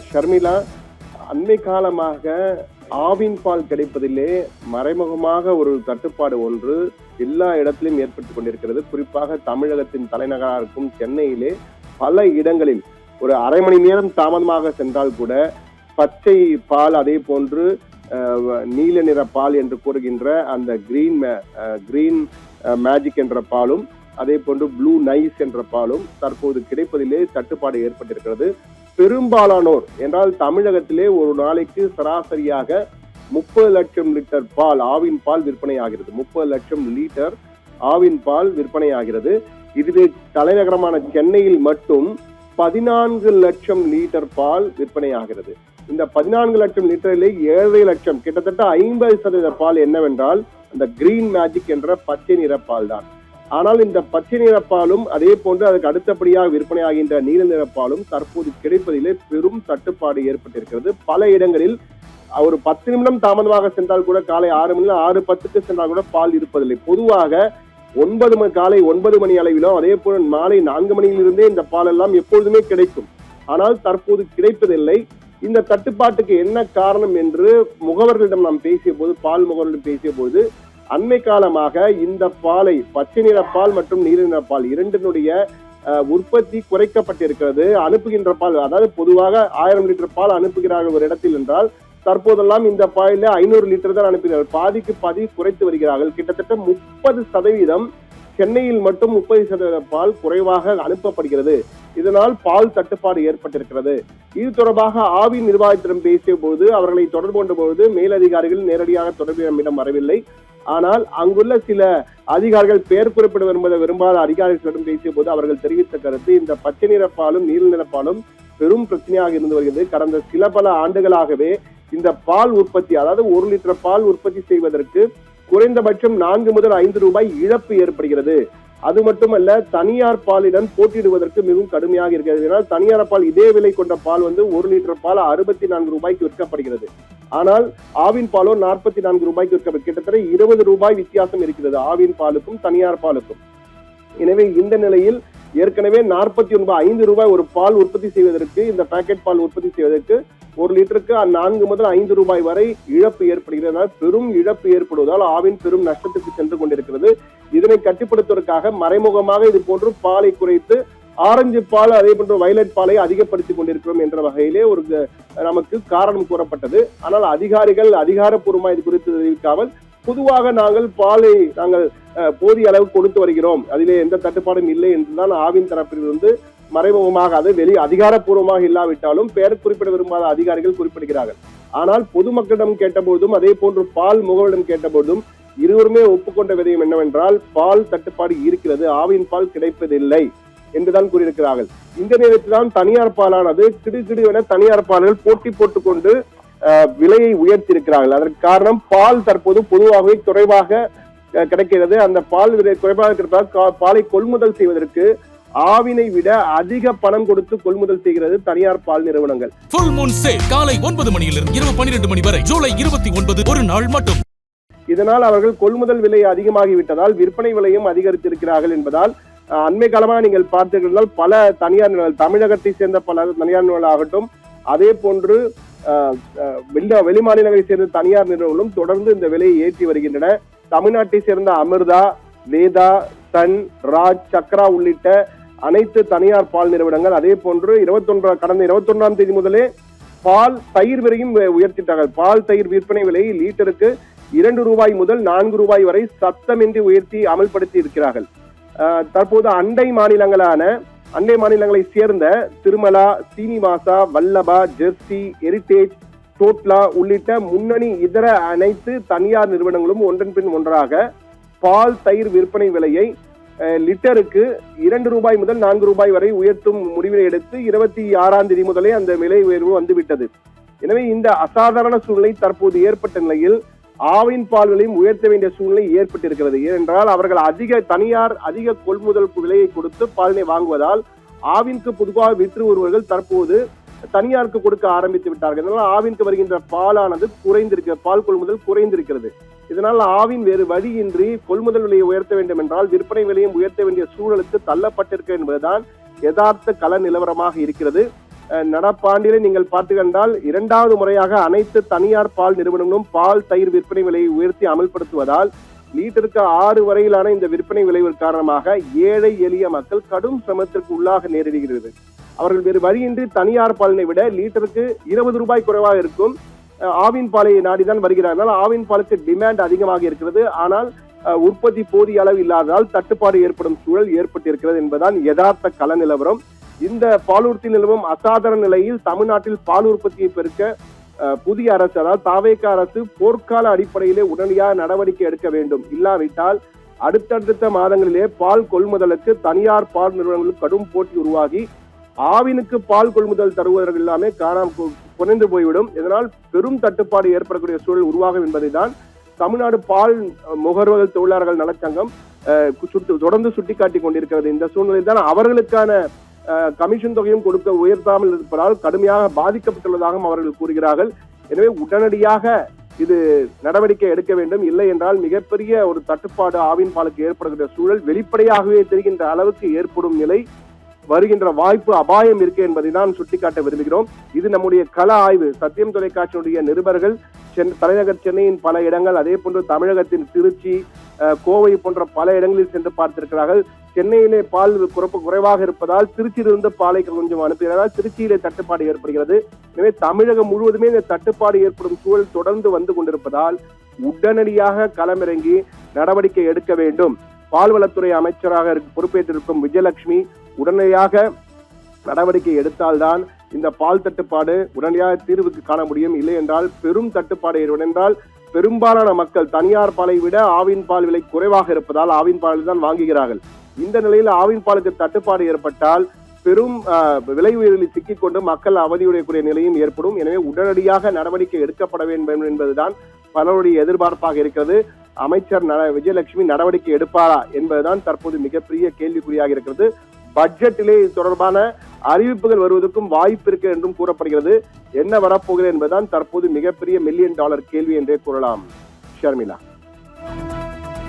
ஷர்மிளா, அண்மை காலமாக ஆவின் பால் கிடைப்பதிலே மறைமுகமாக ஒரு தட்டுப்பாடு ஒன்று எல்லா இடத்திலும் ஏற்பட்டுக் கொண்டிருக்கிறது. குறிப்பாக தமிழகத்தின் தலைநகராக இருக்கும் சென்னையிலே பல இடங்களில் ஒரு அரை மணி நேரம் தாமதமாக சென்றால் கூட பச்சை பால், அதே போன்று நீல நிற பால் என்று கூறுகின்ற அந்த கிரீன் மேஜிக் என்ற பாலும், அதே போன்று ப்ளூ நைஸ் என்ற பாலும் தற்போது கிடைப்பதிலே தட்டுப்பாடு ஏற்பட்டிருக்கிறது. பெரும்பாலானோர் என்றால் தமிழகத்திலே ஒரு நாளைக்கு சராசரியாக 30 லட்சம் லிட்டர் பால், ஆவின் பால் விற்பனை ஆகிறது. 30 லட்சம் லிட்டர் ஆவின் பால் விற்பனை ஆகிறது. இதிலே தலைநகரமான சென்னையில் மட்டும் 14 லட்சம் லிட்டர் பால் விற்பனை ஆகிறது. இந்த 14 லட்சம் லிட்டரிலே 7 லட்சம், கிட்டத்தட்ட 50% பால் என்னவென்றால் அந்த கிரீன் மேஜிக் என்ற பச்சை நிற பால் தான். ஆனால் இந்த பச்சை நிற பாலும், அதே போன்று அதுக்கு அடுத்தபடியாக விற்பனை ஆகின்ற நீல நிற பாலும் தற்போது கிடைப்பதிலே பெரும் தட்டுப்பாடு ஏற்பட்டிருக்கிறது. பல இடங்களில் ஒரு 10 நிமிடம் தாமதமாக சென்றால் கூட காலை 6 மணி 6:10க்கு சென்றால் கூட பால் இருப்பதில்லை. பொதுவாக காலை 9 மணி அளவிலும், அதே போல மாலை 4 மணியிலிருந்தே இந்த பால் எல்லாம் எப்பொழுதுமே கிடைக்கும். ஆனால் தற்போது கிடைப்பதில்லை. இந்த தட்டுப்பாட்டுக்கு என்ன காரணம் என்று முகவர்களிடம் நாம் பேசிய போது, பால் முகவர்களிடம் பேசிய போது, அண்மை காலமாக இந்த பாலை, பச்சை நிற பால் மற்றும் நீல நிற பால் இரண்டினுடைய உற்பத்தி குறைக்கப்பட்டிருக்கிறது. அனுப்புகின்ற பால், அதாவது பொதுவாக 1000 லிட்டர் பால் அனுப்புகிறார்கள் ஒரு இடத்தில் என்றால், தற்போதெல்லாம் இந்த பாலில 500 லிட்டர் தான் அனுப்புகிறார்கள். பாதிக்கு பாதி குறைத்து வருகிறார்கள். கிட்டத்தட்ட 30% சென்னையில் மட்டும் 30% பால் குறைவாக அனுப்பப்படுகிறது. இதனால் பால் தட்டுப்பாடு ஏற்பட்டிருக்கிறது. இது தொடர்பாக ஆவின் நிர்வாகத்திடம் பேசிய போது, அவர்களை தொடர்பு கொண்ட போது மேலதிகாரிகள் நேரடியாக தொடர்பு நம்மிடம் வரவில்லை. ஆனால் அங்குள்ள சில அதிகாரிகள், பெயர் குறிப்பிட விரும்பாத அதிகாரிகளிடம் பேசிய போது அவர்கள் தெரிவித்த கருத்து, இந்த பச்சை நிற பாலும் நீல நிற பாலும் பெரும் பிரச்சனையாக இருந்து வருகிறது. கடந்த பல ஆண்டுகளாகவே இந்த பால் உற்பத்தி, அதாவது 1 லிட்டர் பால் உற்பத்தி செய்வதற்கு குறைந்தபட்சம் 4 முதல் 5 ரூபாய் இழப்பு ஏற்படுகிறது. அது மட்டுமல்ல, தனியார் பாலிடம் போட்டியிடுவதற்கு மிகவும் கடுமையாக இருக்கிறது. தனியார் பால் இதே விலை கொண்ட பால் 1 லிட்டர் பால் 64 ரூபாய்க்கு விற்கப்படுகிறது. ஆனால் ஆவின் பாலோ 44 ரூபாய்க்கு விற்கப்படுகிறது. கிட்டத்தட்ட 20 ரூபாய் வித்தியாசம் இருக்கிறது ஆவின் பாலுக்கும் தனியார் பாலுக்கும். எனவே இந்த நிலையில் ஏற்கனவே 5 ரூபாய் ஒரு பால் உற்பத்தி செய்வதற்கு, இந்த பாக்கெட் பால் உற்பத்தி செய்வதற்கு 1 லிட்டருக்கு 4 முதல் 5 ரூபாய் வரை இழப்பு ஏற்படுகிறது. பெரும் இழப்பு ஏற்படுவதால் ஆவின் பெரும் நஷ்டத்துக்கு சென்று கொண்டிருக்கிறது. இதனை கட்டுப்படுத்துவதற்காக மறைமுகமாக இது போன்று பாலை குறைத்து ஆரஞ்சு பால், அதே போன்று வயலட் பாலை அதிகப்படுத்திக் கொண்டிருக்கிறோம் என்ற வகையிலே ஒரு நமக்கு காரணம் கூறப்பட்டது. ஆனால் அதிகாரிகள் அதிகாரப்பூர்வமாக இது குறித்து தெரிவிக்காமல், பொதுவாக நாங்கள் பாலை போதிய அளவு கொடுத்து வருகிறோம், அதிலே எந்த தட்டுப்பாடும் இல்லை என்றுதான் ஆவின் தரப்பிலிருந்து மறைமுகமாக, அது அதிகாரப்பூர்வமாக இல்லாவிட்டாலும் பெயர் குறிப்பிட விரும்பாத அதிகாரிகள் குறிப்பிடுகிறார்கள். ஆனால் பொதுமக்களிடம் கேட்டபோதும், அதே போன்று பால் முகவரிடம் கேட்டபோதும் இருவருமே ஒப்புக்கொண்ட விதயம் என்னவென்றால், பால் தட்டுப்பாடு இருக்கிறது, ஆவின் பால் கிடைப்பதில்லை என்றுதான் கூறியிருக்கிறார்கள். இந்த நேரத்தில் தான் தனியார் பாலானது கிடுகிடுவென தனியார் பால்கள் போட்டி போட்டுக் கொண்டு விலையை உயர்த்தியிருக்கிறார்கள். அதற்கு காரணம், பால் தற்போது பொதுவாகவே குறைவாக கிடைக்கிறது. அந்த பால் விலை குறைவாக இருக்கிறதால் பாலை கொள்முதல் செய்வதற்கு ஆவினை விட அதிக பணம் கொடுத்து கொள்முதல் செய்கிறது தனியார் பால் நிறுவனங்கள். ஃபுல் மூன் சேல் காலை 9 மணியிலிருந்து இரவு 12 மணி வரை, ஜூலை 29 ஒரு நாள் மட்டும். இதனால் அவர்கள் கொள்முதல் விலை அதிகமாகிவிட்டதால் விற்பனை விலையும் அதிகரித்திருக்கிறார்கள் என்பதால் அண்மை காலமாக நீங்கள் பார்த்தீர்கள், பல தனியார் நிறுவனங்கள், தமிழகத்தை சேர்ந்த பல தனியார் நிறுவனங்கள் ஆகட்டும், அதே போன்று வெளி மாநிலங்களை சேர்ந்த தனியார் நிறுவனங்களும் தொடர்ந்து இந்த விலையை ஏற்றி வருகின்றன. தமிழ்நாட்டை சேர்ந்த அமிர்தா, வேதா, சன், ராஜ், சக்ரா உள்ளிட்ட அனைத்து தனியார் பால் நிறுவனங்கள், அதே போன்று கடந்த 21ஆம் தேதி முதலே பால் தயிர் விலையும் உயர்த்திட்டார்கள். பால் தயிர் விற்பனை விலையை லீட்டருக்கு 2 ரூபாய் முதல் 4 ரூபாய் வரை சத்தமின்றி உயர்த்தி அமல்படுத்தி இருக்கிறார்கள். தற்போது அண்டை மாநிலங்களை சேர்ந்த திருமலா, சீனிவாசா, வல்லபா, ஜெர்சி, ஹெரிடேஜ், டோட்லா உள்ளிட்ட முன்னணி இதர அனைத்து தனியார் நிறுவனங்களும் ஒன்றன் பின் ஒன்றாக பால் தயிர் விற்பனை விலையை லிட்டருக்கு 2 ரூபாய் முதல் 4 ரூபாய் வரை உயர்த்தும் முடிவை எடுத்து 26ஆம் தேதி முதலே அந்த விலை உயர்வு வந்துவிட்டது. எனவே இந்த அசாதாரண சூழ்நிலை தற்போது ஏற்பட்ட நிலையில் ஆவின் பால் விலையும் உயர்த்த வேண்டிய சூழ்நிலை ஏற்பட்டிருக்கிறது. ஏனென்றால் அவர்கள் அதிக கொள்முதல் விலையை கொடுத்து பாலினை வாங்குவதால் ஆவினுக்கு பொதுவாக விற்று வருவர்கள் தற்போது தனியாருக்கு கொடுக்க ஆரம்பித்து விட்டார்கள். இதனால் ஆவினுக்கு வருகின்ற பாலானது பால் கொள்முதல் குறைந்திருக்கிறது. இதனால் ஆவின் வேறு வழியின்றி கொள்முதல் விலையை உயர்த்த வேண்டும் என்றால் விற்பனை விலையும் உயர்த்த வேண்டிய சூழலுக்கு தள்ளப்பட்டிருக்க என்பதுதான் யதார்த்த கள நிலவரமாக இருக்கிறது. நடப்பாண்டிலே நீங்கள் பார்த்து கண்டால் 2வது முறையாக அனைத்து தனியார் பால் நிறுவனங்களும் பால் தயிர் விற்பனை விலையை உயர்த்தி அமல்படுத்துவதால் லிட்டருக்கு 6 வரையிலான இந்த விற்பனை விளைவு காரணமாக ஏழை எளிய மக்கள் கடும் சிரமத்திற்கு உள்ளாக நேரிடுகிறது. அவர்கள் வேறு வழியின்றி தனியார் பாலினை விட லிட்டருக்கு 20 ரூபாய் குறைவாக இருக்கும் ஆவின் பாலை நாடிதான் வருகிறார்கள். ஆவின் பாலுக்கு டிமாண்ட் அதிகமாக இருக்கிறது. ஆனால் உற்பத்தி போதிய அளவு இல்லாததால் தட்டுப்பாடு ஏற்படும் சூழல் ஏற்பட்டிருக்கிறது என்பதுதான் யதார்த்த கள நிலவரம். இந்த பாலூர்த்தி நிலவும் அசாதாரண நிலையில் தமிழ்நாட்டில் பால் உற்பத்தியை பெருக்க புதிய அரசு, அதாவது தாவேக அரசு போர்க்கால அடிப்படையிலே உடனடியாக நடவடிக்கை எடுக்க வேண்டும். இல்லாவிட்டால் அடுத்தடுத்த மாதங்களிலே பால் கொள்முதலுக்கு தனியார் பால் நிறுவனங்களுக்கு கடும் போட்டி உருவாகி ஆவினுக்கு பால் கொள்முதல் தருவதற்கு எல்லாமே குறைந்து போய்விடும். இதனால் பெரும் தட்டுப்பாடு ஏற்படக்கூடிய சூழல் உருவாகும் என்பதை தான் தமிழ்நாடு பால் முகர்வர்கள் தொழிலாளர்கள் நலச்சங்கம் தொடர்ந்து சுட்டிக்காட்டி கொண்டிருக்கிறது. இந்த சூழ்நிலையில் தான் அவர்களுக்கான கமிஷன் தொகையும் கொடுக்க உயர்த்தாமல் இருப்பதால் கடுமையாக பாதிக்கப்பட்டுள்ளதாகவும் அவர்கள் கூறுகிறார்கள். எனவே உடனடியாக இது நடவடிக்கை எடுக்க வேண்டும். இல்லை என்றால் மிகப்பெரிய ஒரு தட்டுப்பாடு ஆவின் பாலுக்கு ஏற்படுகின்ற சூழல் வெளிப்படையாகவே தெரிகின்ற அளவுக்கு ஏற்படும் நிலை வருகின்ற வாய்ப்பு அபாயம் இருக்கு என்பதை தான் சுட்டிக்காட்ட விரும்புகிறோம். இது நம்முடைய கள ஆய்வு. சத்தியம் தொலைக்காட்சியினுடைய நிருபர்கள் தலைநகர் சென்னையின் பல இடங்கள், அதே போன்று தமிழகத்தின் திருச்சி, கோவை போன்ற பல இடங்களில் சென்று பார்த்திருக்கிறார்கள். சென்னையிலே பால் குறைவாக இருப்பதால் திருச்சியிலிருந்து பாலை கொஞ்சம் அனுப்புகிறார்கள். திருச்சியிலே தட்டுப்பாடு ஏற்படுகிறது. எனவே தமிழகம் முழுவதுமே இந்த தட்டுப்பாடு ஏற்படும் சூழல் தொடர்ந்து வந்து கொண்டிருப்பதால் உடனடியாக களமிறங்கி நடவடிக்கை எடுக்க வேண்டும். பால்வளத்துறை அமைச்சராக பொறுப்பேற்றிருக்கும் விஜயலட்சுமி உடனடியாக நடவடிக்கை எடுத்தால்தான் இந்த பால் தட்டுப்பாடு உடனடியாக தீர்வுக்கு காண முடியும். இல்லை என்றால் பெரும் தட்டுப்பாடு ஏற்படும். பெரும்பாலான மக்கள் தனியார் பாலை விட ஆவின் பால் விலை குறைவாக இருப்பதால் ஆவின் பாலில் தான் வாங்குகிறார்கள். இந்த நிலையில் ஆவின் பாலுக்கு தட்டுப்பாடு ஏற்பட்டால் பெரும் விலை உயர்வில் சிக்கிக்கொண்டு மக்கள் அவதியுடையக்கூடிய நிலையும் ஏற்படும். எனவே உடனடியாக நடவடிக்கை எடுக்கப்பட வேண்டும் என்பதுதான் பலருடைய எதிர்பார்ப்பாக இருக்கிறது. அமைச்சர் விஜயலட்சுமி நடவடிக்கை எடுப்பாரா என்பதுதான் தற்போது மிகப்பெரிய கேள்விக்குறியாக இருக்கிறது. பட்ஜெட்டிலே இது தொடர்பான அறிவிப்புகள் வருவதற்கும் வாய்ப்பு இருக்கு என்றும் கூறப்படுகிறது. என்ன வரப்போகிறது என்பதுதான் தற்போது மிகப்பெரிய $1 மில்லியன் கேள்வி என்றே கூறலாம். ஷர்மிளா.